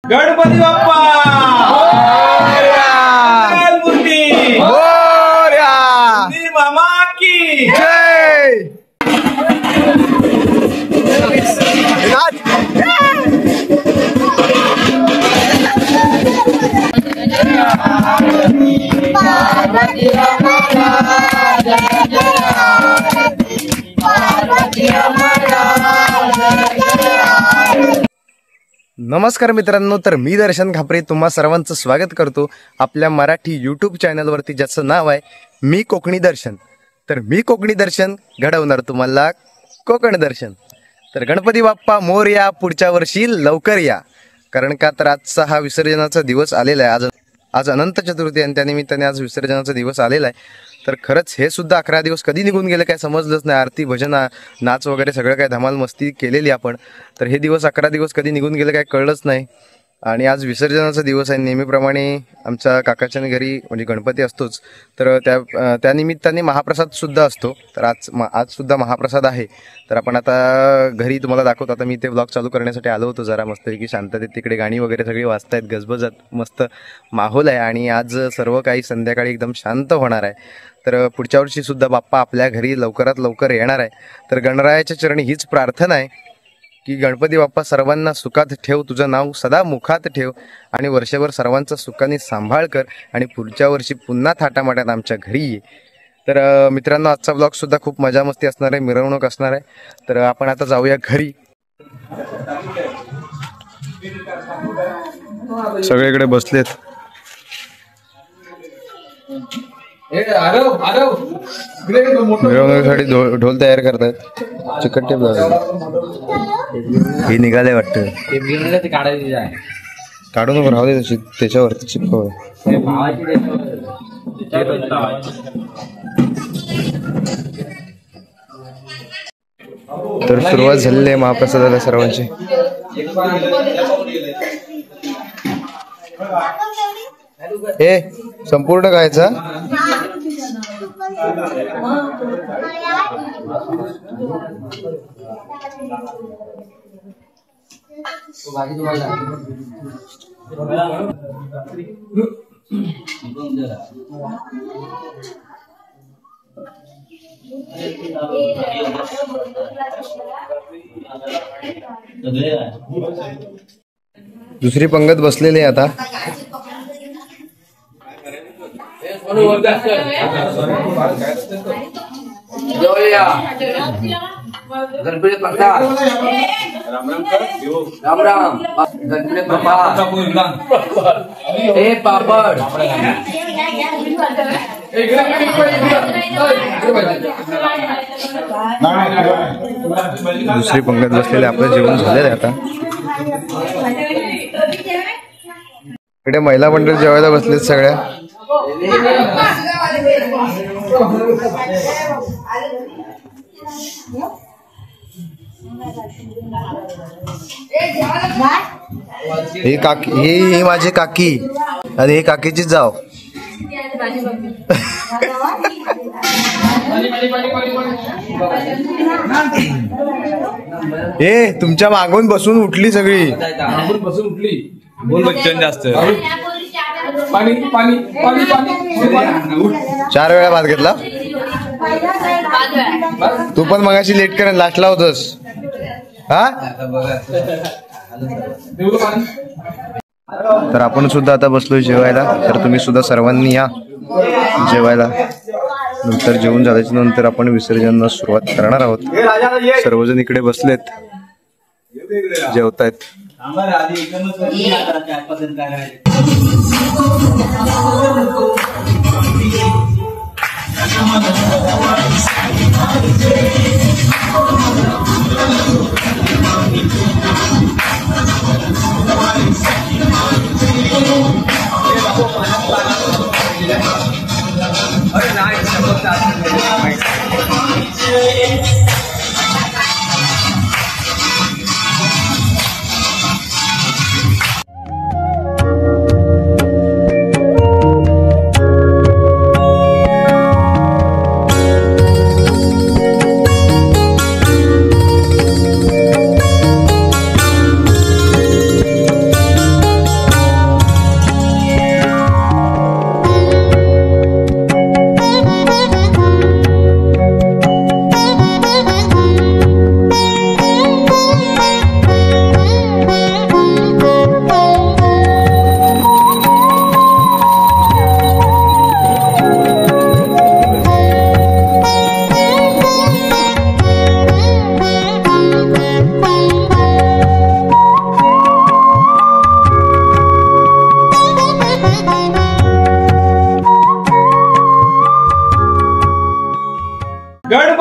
गणपती बाप्पा मामा की जय। नमस्कार मित्रांनो, तर मी दर्शन खापरे तुम्हा सर्वांचं स्वागत करतो आपल्या मराठी यूट्यूब चॅनलवरती, ज्याचं नाव आहे मी कोकणी दर्शन. तर मी कोकणी दर्शन घडवणार तुम्हाला कोकण दर्शन. तर गणपती बाप्पा मोरया, पुढच्या वर्षी लवकर या. कारण का तर आजचा हा विसर्जनाचा दिवस आलेला आहे. आज अनंत चतुर्थी आणि त्यानिमित्ताने आज विसर्जनाचा दिवस आलेला आहे. तर खरंच हे सुद्धा 11 दिवस कधी निघून गेले काय समजलंच नाही. आरती, भजन, नाच वगैरे सगळं काय धमाल मस्ती केलेली आपण. तर हे दिवस 11 दिवस कधी निघून गेले काय कळलंच नाही. आणि आज विसर्जनाचा दिवस आहे. नेहमीप्रमाणे आमच्या काकाच्या घरी म्हणजे गणपती असतोच, तर त्यानिमित्ताने महाप्रसाद सुद्धा असतो. तर आज सुद्धा महाप्रसाद आहे. तर आपण आता घरी तुम्हाला दाखवतो. आता मी ते ब्लॉग चालू करण्यासाठी आलो होतो. जरा मस्तपैकी शांततेत तिकडे गाणी वगैरे सगळी वाजतायत, गजबजत मस्त माहोल आहे. आणि आज सर्व काही संध्याकाळी एकदम शांत होणार आहे. तर पुढच्या वर्षी सुद्धा बाप्पा आपल्या घरी लवकरात लवकर येणार आहे. तर गणरायाच्या चरणी हीच प्रार्थना आहे की गणपती बाप्पा सर्वांना सुखात ठेव, तुझं नाव सदा मुखात ठेव आणि वर्षभर सर्वांचा सुखाने सांभाळ कर आणि पुढच्या वर्षी पुन्हा थाटामाटात आमच्या घरी ये. तर मित्रांनो, आजचा ब्लॉग सुद्धा खूप मजा मस्ती असणार आहे, मिरवणूक असणार आहे. तर आपण आता जाऊया घरी. सगळीकडे बसलेत. मिरवणुकीसाठी ढोल तयार करतायत. चिकट टेप हे निघाले वाटतं. काढू नको, राहू दे त्याच्यावरती चिपकव. तर सुरुवात झालेली आहे महाप्रसादाला सर्वांची. हे संपूर्ण खायचा. दुसरी पंगत बसलेली आहे आता. गणपती बाप्पा राम राम. गणपती बाप्पा हे पापड. दुसरी पंगत बसलेले आपलं जेवण झालेलं आहे आता. इकडे महिला मंडळ जेवायला बसलेत सगळ्या. ही काकी, ही माझी काकी आणि ही काकीची जाव. ए तुमच्या मागून बसून उठली सगळी. बसून उठली. बोल बच्चन जास्त. पाणी पाणी पाणी पाणी. 4 वेळा भात घेतला. तू पण मगाशी लेट कर, लास्टला होतस. हा, तर आपण सुद्धा आता बसलोय जेवायला. तर तुम्ही सुद्धा सर्वांनी या जेवायला. नंतर जेवण झाल्याच्या नंतर आपण विसर्जनाला सुरुवात करणार आहोत. सर्वजण इकडे बसलेत, जेवतायत.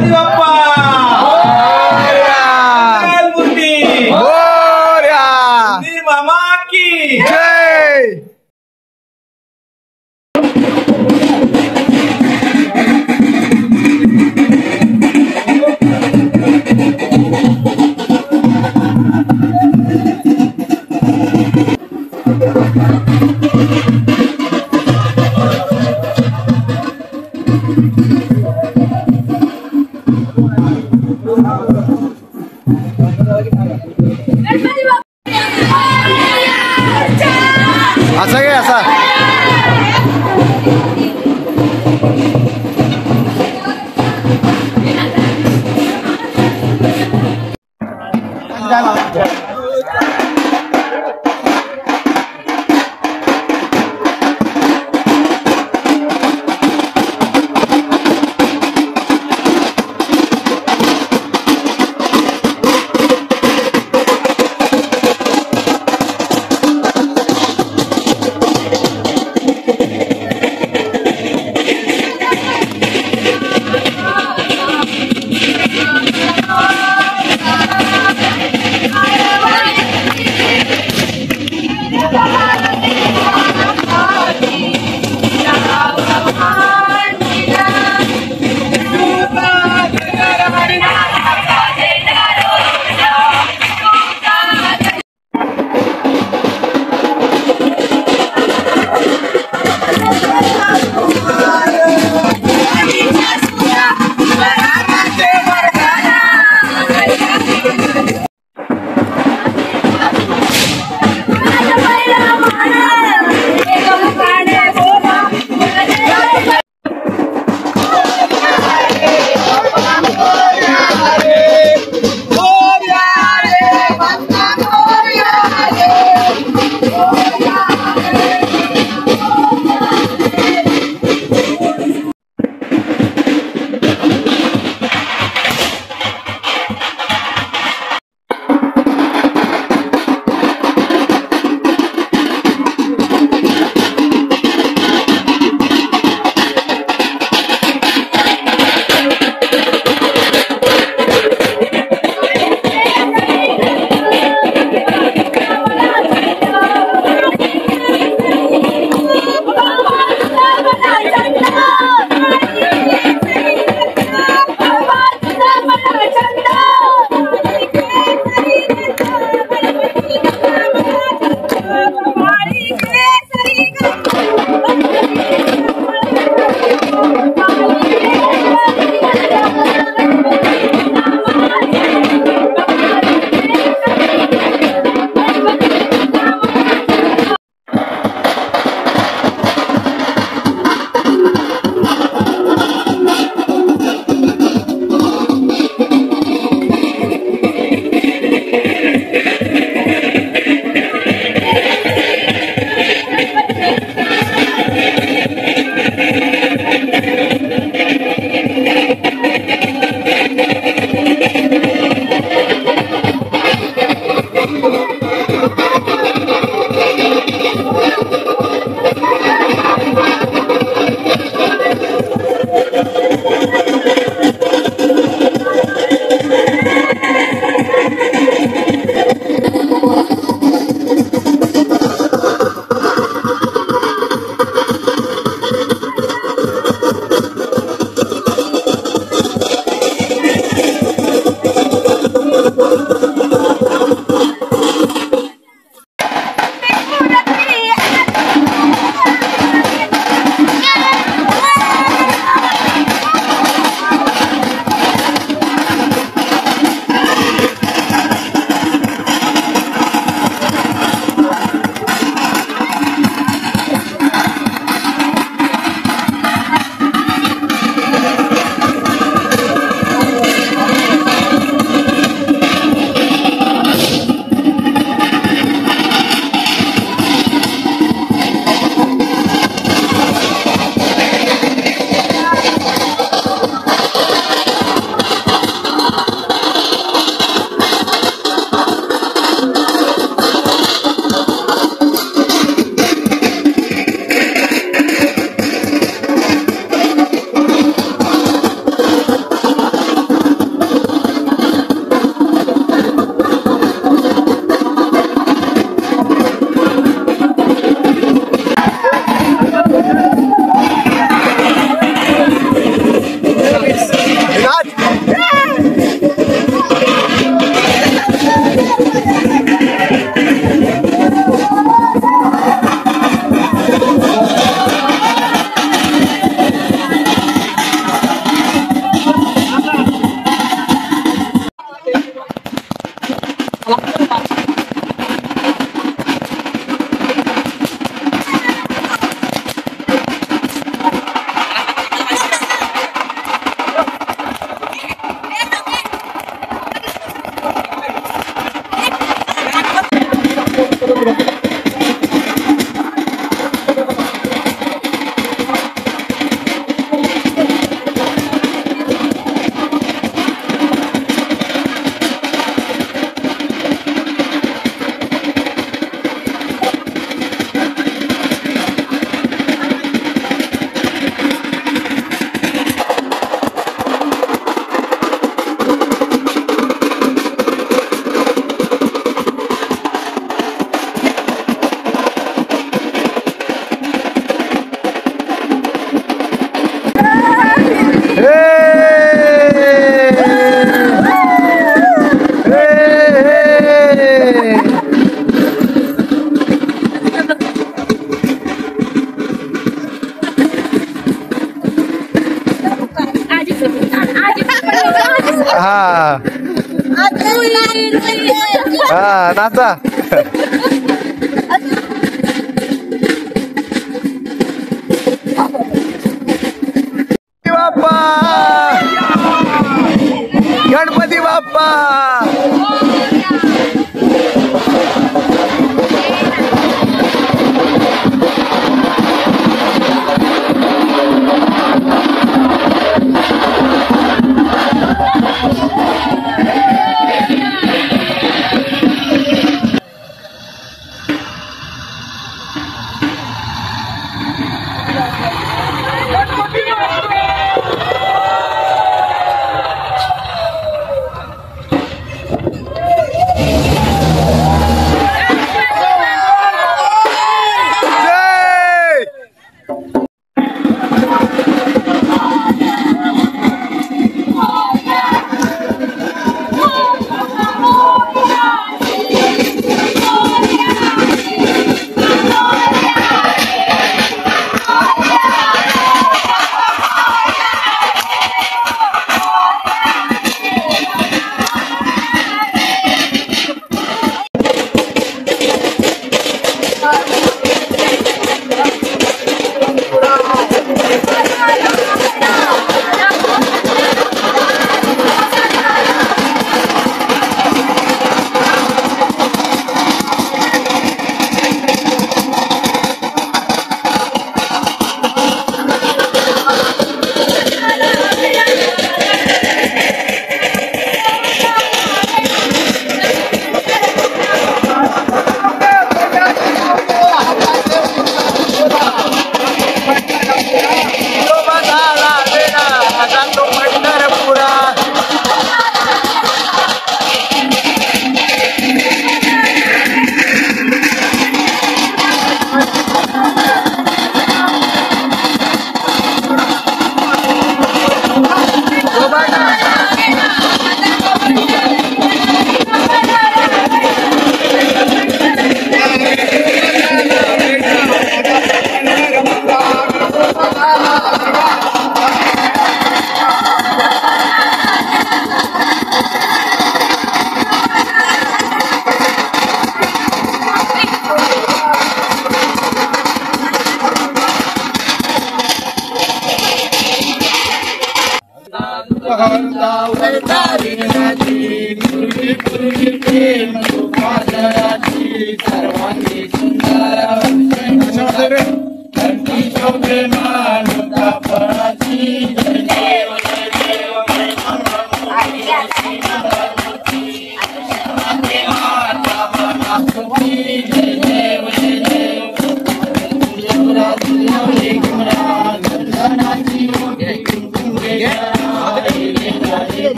गणपती बाप्पा मूर्ती मोरया. मामा की जय. असा काय असा हा नाचा. बाप्पा गणपती बाप्पा.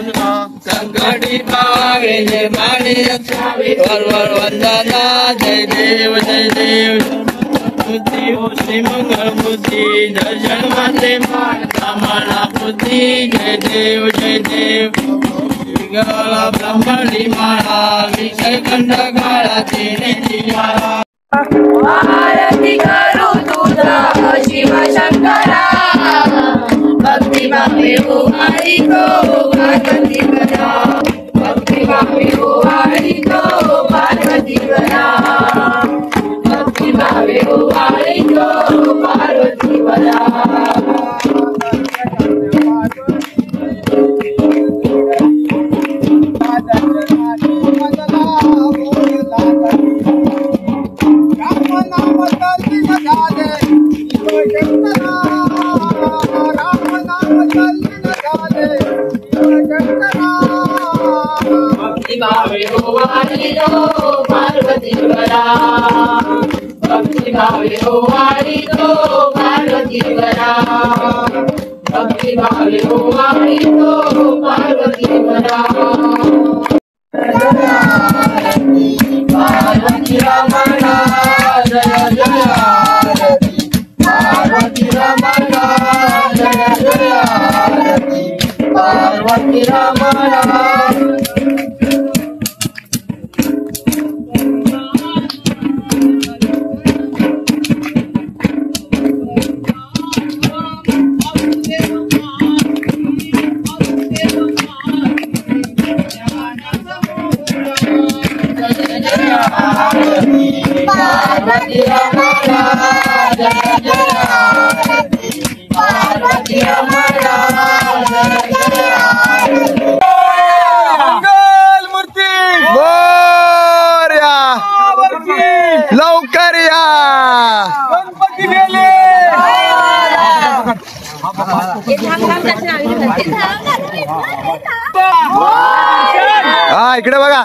संकटी पावे जय माने वर वंदना जय देव बुद्धि हो श्री मंगल बुद्धि दर्शन माते माता माना बुद्धि जय देव ब्रह्मणी माला विषय खंड काळा तेने जियाला आरती करू तुझा शिव शंकरा भक्ती भावे हो हरी को पार्वती करा भक्ती भावे हो हरी को पार्वती करा भक्ती भावे हो हरी को पार्वती करा पार्वती करा भक्ति भावे हो हरि तो पार्वती करा भक्ति भावे हो हरि तो पार्वती करा पार्वती रमणा जय जय पार्वती पार्वती रमणा पार्वती रमणा जय जय आरती पार्वती रमणा जय जय आरती मंगल मूर्ती मोरया लवकर या गणपती गेले हा इकडे बघा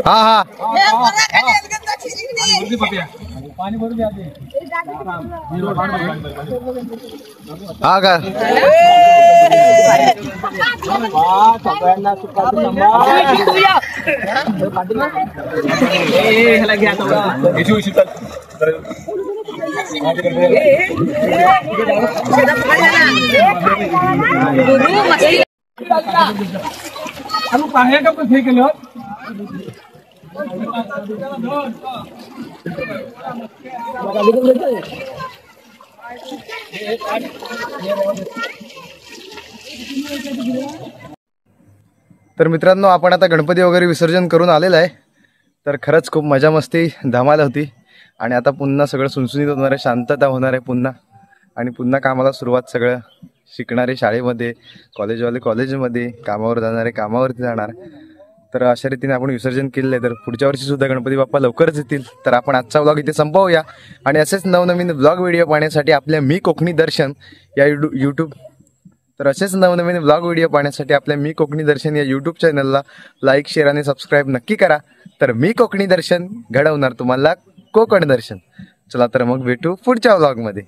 हा हा हा का तर मित्रांनो आपण आता गणपती वगैरे विसर्जन करून आलेलं आहे. तर खरंच खूप मजा मस्ती धमाल होती आणि आता पुन्हा सगळं सुनसुनीत होणार आहे, शांतता होणार आहे पुन्हा आणि पुन्हा कामाला सुरुवात. सगळं शिकणारे शाळेमध्ये, कॉलेजवाले कॉलेजमध्ये, कामावर जाणारे कामावरती जाणार. तर अशा रीतीने आपण विसर्जन केलेलं आहे. तर पुढच्या वर्षी सुद्धा गणपती बाप्पा लवकरच येतील. तर आपण आजचा व्लॉग इथे संपवूया आणि असेच नवनवीन व्लॉग व्हिडिओ पाहण्यासाठी आपल्या मी कोकणी दर्शन या यूट्यूब मी कोकणी दर्शन या यूट्यूब चॅनलला लाईक, शेअर आणि सबस्क्राईब नक्की करा. तर मी कोकणी दर्शन घडवणार तुम्हाला कोकण दर्शन. चला तर मग भेटू पुढच्या व्लॉगमध्ये.